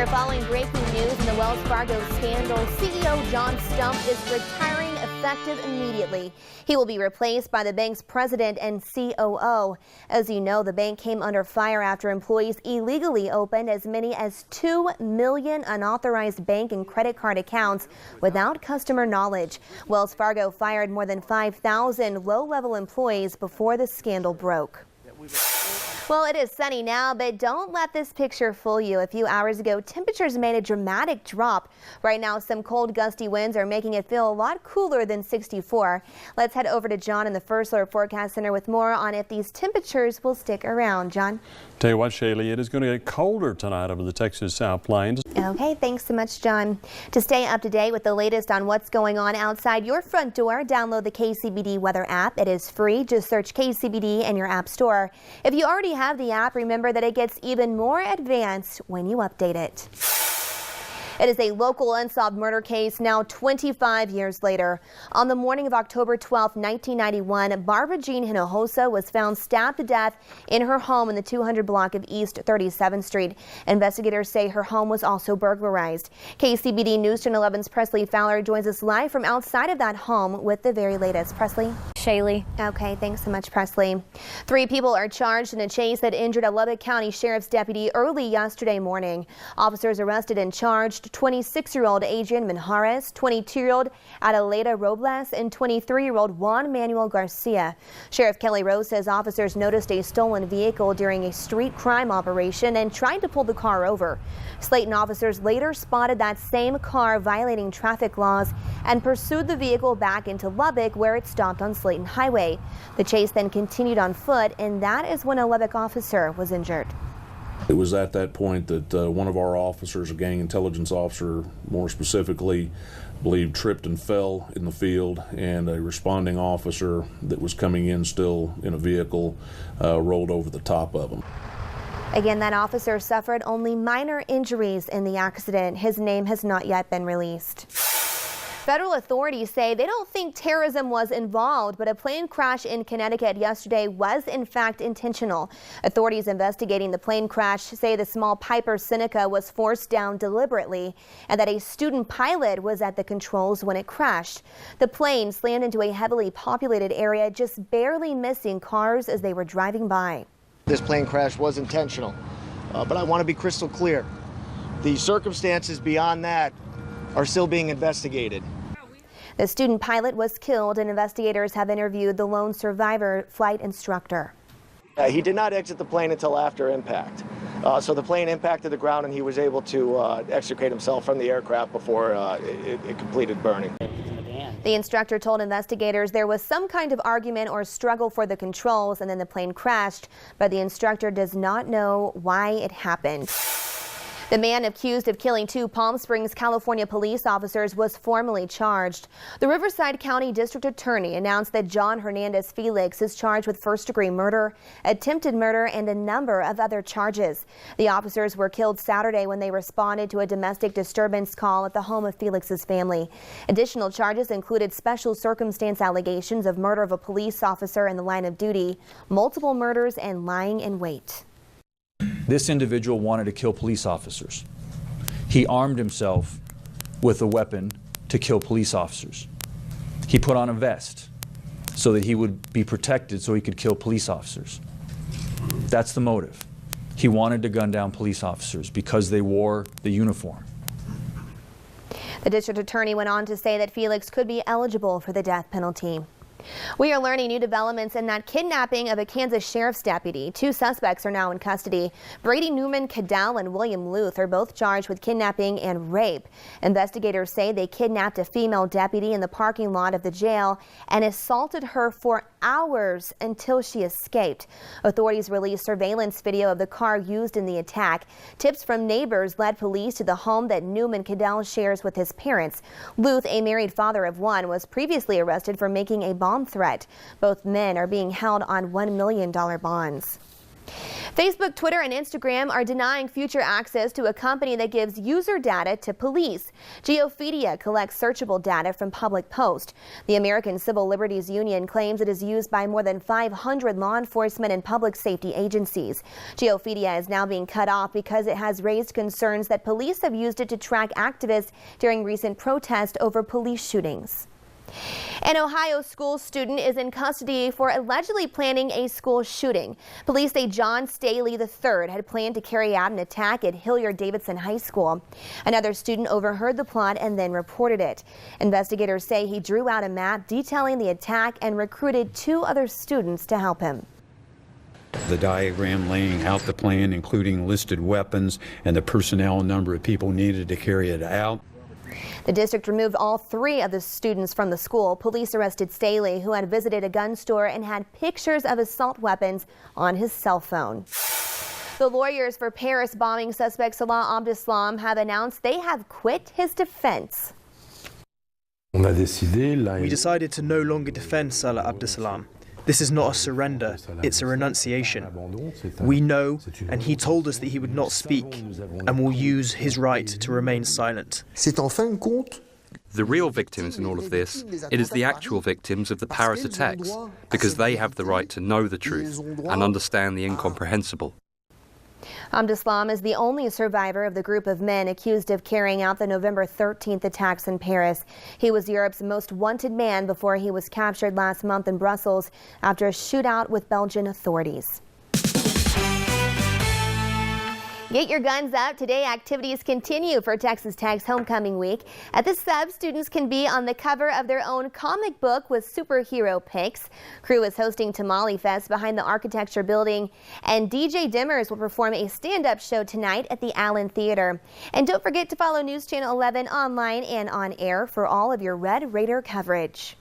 Following breaking news in the Wells Fargo scandal, CEO John Stump is retiring effective immediately. He will be replaced by the bank's president and COO. As you know, the bank came under fire after employees illegally opened as many as 2 million unauthorized bank and credit card accounts without customer knowledge. Wells Fargo fired more than 5,000 low-level employees before the scandal broke. Well, it is sunny now, but don't let this picture fool you. A few hours ago, temperatures made a dramatic drop. Right now, some cold, gusty winds are making it feel a lot cooler than 64. Let's head over to John in the First Alert Forecast Center with more on if these temperatures will stick around. John? Tell you what, Shaley, it is going to get colder tonight over the Texas South Plains. Okay, thanks so much, John. To stay up to date with the latest on what's going on outside your front door, download the KCBD weather app. It is free. Just search KCBD in your app store. If you already have the app, remember that it gets even more advanced when you update it. It is a local unsolved murder case now 25 years later. On the morning of October 12, 1991, Barbara Jean Hinojosa was found stabbed to death in her home in the 200 block of East 37th Street. Investigators say her home was also burglarized. KCBD News Channel 11's Presley Fowler joins us live from outside of that home with the very latest. Presley? Shaley. Okay, thanks so much, Presley. 3 people are charged in a chase that injured a Lubbock County Sheriff's deputy early yesterday morning. Officers arrested and charged 26-year-old Adrian Manjarres, 22-year-old Adelaida Robles, and 23-year-old Juan Manuel Garcia. Sheriff Kelly Rose says officers noticed a stolen vehicle during a street crime operation and tried to pull the car over. Slayton officers later spotted that same car violating traffic laws and pursued the vehicle back into Lubbock, where it stopped on Slayton Highway. The chase then continued on foot, and that is when a Lubbock officer was injured. It was at that point that one of our officers, a gang intelligence officer more specifically, believed tripped and fell in the field, and a responding officer that was coming in still in a vehicle rolled over the top of him. Again, that officer suffered only minor injuries in the accident. His name has not yet been released. Federal authorities say they don't think terrorism was involved, but a plane crash in Connecticut yesterday was in fact intentional. Authorities investigating the plane crash say the small Piper Seneca was forced down deliberately and that a student pilot was at the controls when it crashed. The plane slammed into a heavily populated area, just barely missing cars as they were driving by. This plane crash was intentional, but I want to be crystal clear. The circumstances beyond that are still being investigated. The student pilot was killed, and investigators have interviewed the lone survivor flight instructor. He did not exit the plane until after impact. So the plane impacted the ground and he was able to extricate himself from the aircraft before it completed burning. The instructor told investigators there was some kind of argument or struggle for the controls, and then the plane crashed, but the instructor does not know why it happened. The man accused of killing 2 Palm Springs, California police officers was formally charged. The Riverside County District Attorney announced that John Hernandez Felix is charged with first-degree murder, attempted murder, and a number of other charges. The officers were killed Saturday when they responded to a domestic disturbance call at the home of Felix's family. Additional charges included special circumstance allegations of murder of a police officer in the line of duty, multiple murders, and lying in wait. This individual wanted to kill police officers. He armed himself with a weapon to kill police officers. He put on a vest so that he would be protected so he could kill police officers. That's the motive. He wanted to gun down police officers because they wore the uniform. The district attorney went on to say that Felix could be eligible for the death penalty. We are learning new developments in that kidnapping of a Kansas sheriff's deputy. 2 suspects are now in custody. Brady Newman Cadell and William Luth are both charged with kidnapping and rape. Investigators say they kidnapped a female deputy in the parking lot of the jail and assaulted her for hours until she escaped. Authorities released surveillance video of the car used in the attack. Tips from neighbors led police to the home that Newman Cadell shares with his parents. Luth, a married father of 1, was previously arrested for making a bomb threat. Both men are being held on $1 million bonds. Facebook, Twitter, and Instagram are denying future access to a company that gives user data to police. Geophedia collects searchable data from public posts. The American Civil Liberties Union claims it is used by more than 500 law enforcement and public safety agencies. Geophedia is now being cut off because it has raised concerns that police have used it to track activists during recent protests over police shootings. An Ohio school student is in custody for allegedly planning a school shooting. Police say John Staley III had planned to carry out an attack at Hilliard-Davidson High School. Another student overheard the plot and then reported it. Investigators say he drew out a map detailing the attack and recruited 2 other students to help him. The diagram laying out the plan, including listed weapons and the personnel and number of people needed to carry it out. The district removed all 3 of the students from the school. Police arrested Staley, who had visited a gun store and had pictures of assault weapons on his cell phone. The lawyers for Paris bombing suspect Salah Abdeslam have announced they have quit his defense. We decided to no longer defend Salah Abdeslam. This is not a surrender, it's a renunciation. We know, and he told us that he would not speak, and will use his right to remain silent. The real victims in all of this, it is the actual victims of the Paris attacks, because they have the right to know the truth and understand the incomprehensible. Abdeslam is the only survivor of the group of men accused of carrying out the November 13th attacks in Paris. He was Europe's most wanted man before he was captured last month in Brussels after a shootout with Belgian authorities. Get your guns out. Today, activities continue for Texas Tech's Homecoming Week. At the Sub, students can be on the cover of their own comic book with superhero pics. Crew is hosting Tamale Fest behind the Architecture Building, and DJ Dimmers will perform a stand-up show tonight at the Allen Theater. And don't forget to follow News Channel 11 online and on air for all of your Red Raider coverage.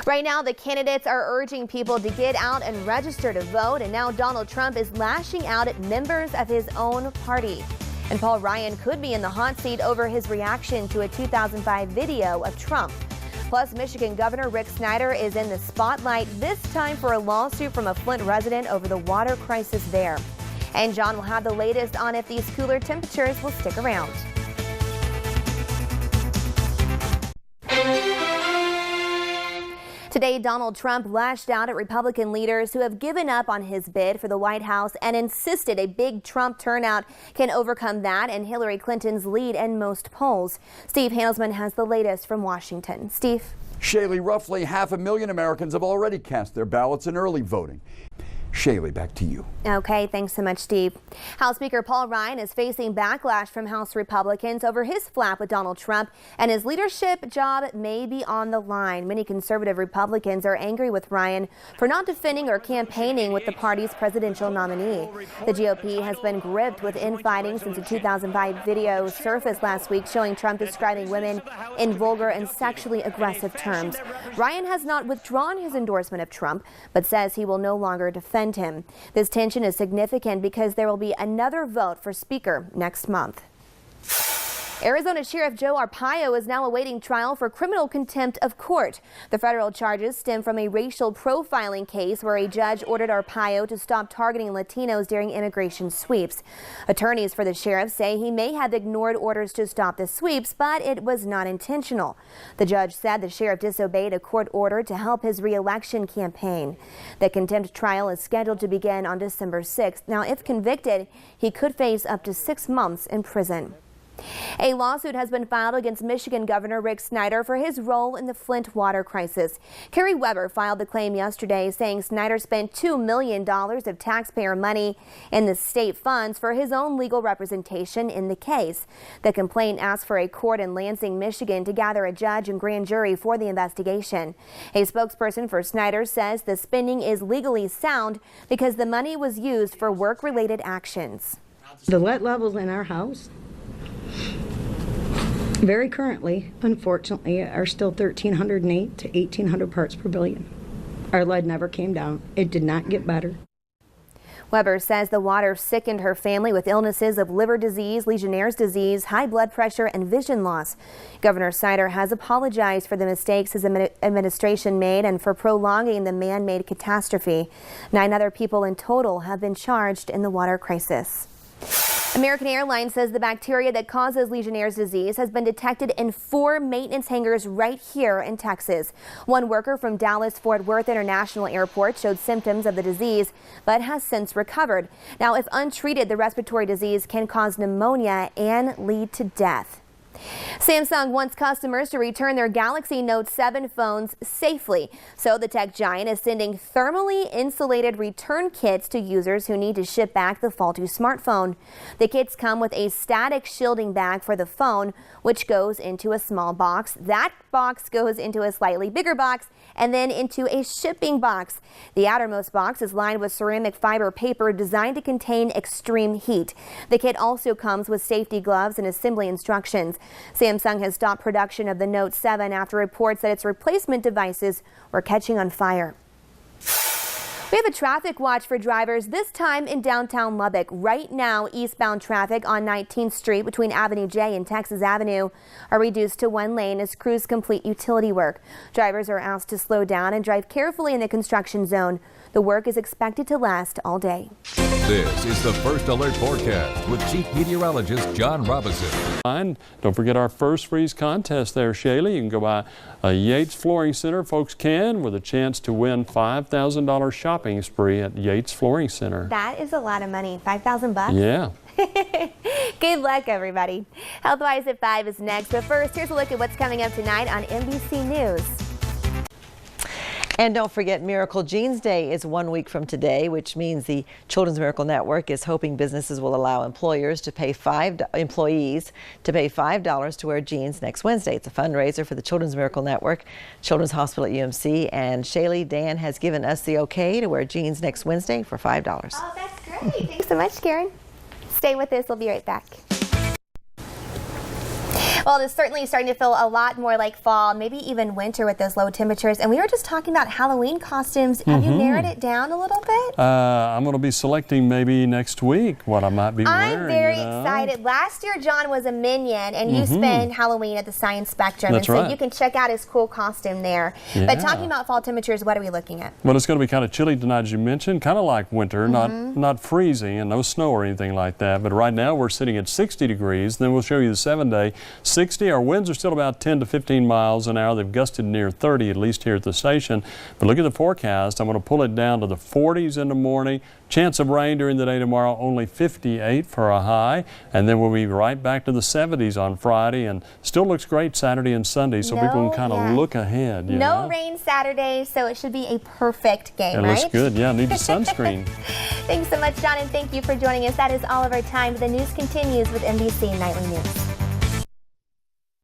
Right now, the candidates are urging people to get out and register to vote, and now Donald Trump is lashing out at members of his own party. And Paul Ryan could be in the hot seat over his reaction to a 2005 video of Trump. Plus, Michigan Governor Rick Snyder is in the spotlight, this time for a lawsuit from a Flint resident over the water crisis there. And John will have the latest on if these cooler temperatures will stick around. Today, Donald Trump lashed out at Republican leaders who have given up on his bid for the White House and insisted a big Trump turnout can overcome that and Hillary Clinton's lead in most polls. Steve Handelsman has the latest from Washington. Steve? Shaley, roughly 500,000 Americans have already cast their ballots in early voting. Shaley, back to you. Okay, thanks so much, Steve. House Speaker Paul Ryan is facing backlash from House Republicans over his flap with Donald Trump, and his leadership job may be on the line. Many conservative Republicans are angry with Ryan for not defending or campaigning with the party's presidential nominee. The GOP has been gripped with infighting since a 2005 video surfaced last week showing Trump describing women in vulgar and sexually aggressive terms. Ryan has not withdrawn his endorsement of Trump, but says he will no longer defend him. This tension is significant because there will be another vote for Speaker next month. Arizona Sheriff Joe Arpaio is now awaiting trial for criminal contempt of court. The federal charges stem from a racial profiling case where a judge ordered Arpaio to stop targeting Latinos during immigration sweeps. Attorneys for the sheriff say he may have ignored orders to stop the sweeps, but it was not intentional. The judge said the sheriff disobeyed a court order to help his re-election campaign. The contempt trial is scheduled to begin on December 6th. Now, if convicted, he could face up to 6 months in prison. A lawsuit has been filed against Michigan Governor Rick Snyder for his role in the Flint water crisis. Carrie Weber filed the claim yesterday, saying Snyder spent $2 million of taxpayer money in the state funds for his own legal representation in the case. The complaint asked for a court in Lansing, Michigan to gather a judge and grand jury for the investigation. A spokesperson for Snyder says the spending is legally sound because the money was used for work-related actions. The lead levels in our house very currently, unfortunately, are still 1,308 to 1,800 parts per billion. Our lead never came down. It did not get better. Weber says the water sickened her family with illnesses of liver disease, Legionnaire's disease, high blood pressure, and vision loss. Governor Snyder has apologized for the mistakes his administration made and for prolonging the man-made catastrophe. 9 other people in total have been charged in the water crisis. American Airlines says the bacteria that causes Legionnaire's disease has been detected in 4 maintenance hangars right here in Texas. One worker from Dallas-Fort Worth International Airport showed symptoms of the disease, but has since recovered. Now, if untreated, the respiratory disease can cause pneumonia and lead to death. Samsung wants customers to return their Galaxy Note 7 phones safely. So the tech giant is sending thermally insulated return kits to users who need to ship back the faulty smartphone. The kits come with a static shielding bag for the phone, which goes into a small box. That box goes into a slightly bigger box and then into a shipping box. The outermost box is lined with ceramic fiber paper designed to contain extreme heat. The kit also comes with safety gloves and assembly instructions. Samsung has stopped production of the Note 7 after reports that its replacement devices were catching on fire. We have a traffic watch for drivers, this time in downtown Lubbock. Right now, eastbound traffic on 19th Street between Avenue J and Texas Avenue are reduced to 1 lane as crews complete utility work. Drivers are asked to slow down and drive carefully in the construction zone. The work is expected to last all day. This is the First Alert Forecast with Chief Meteorologist John Robinson. Don't forget our First Freeze contest there, Shaley. You can go by a Yates Flooring Center. Folks can, with a chance to win $5,000 shopping spree at Yates Flooring Center. That is a lot of money. 5,000 bucks? Yeah. Good luck, everybody. Healthwise at 5 is next. But first, here's a look at what's coming up tonight on NBC News. And don't forget, Miracle Jeans Day is 1 week from today, which means the Children's Miracle Network is hoping businesses will allow employees to pay $5 to wear jeans next Wednesday. It's a fundraiser for the Children's Miracle Network, Children's Hospital at UMC, and Shaley, Dan has given us the okay to wear jeans next Wednesday for $5. Oh, that's great. Thanks so much, Karen. Stay with us. We'll be right back. Well, it's certainly starting to feel a lot more like fall, maybe even winter with those low temperatures. And we were just talking about Halloween costumes. Have you narrowed it down a little bit? I'm going to be selecting maybe next week what I might be wearing. I'm very excited. Last year, John was a Minion, and you spent Halloween at the Science Spectrum. That's and so right. you can check out his cool costume there. Yeah. But talking about fall temperatures, what are we looking at? Well, it's going to be kind of chilly tonight, as you mentioned, kind of like winter, not freezing and no snow or anything like that. But right now we're sitting at 60 degrees. Then we'll show you the 7-day 60. Our winds are still about 10 to 15 miles an hour. They've gusted near 30, at least here at the station. But look at the forecast. I'm going to pull it down to the 40s in the morning. Chance of rain during the day tomorrow, only 58 for a high. And then we'll be right back to the 70s on Friday. And still looks great Saturday and Sunday, so people can kind of look ahead. You know? Rain Saturday, so it should be a perfect game, right? It looks good. Yeah, need the sunscreen. Thanks so much, John, and thank you for joining us. That is all of our time. The news continues with NBC Nightly News.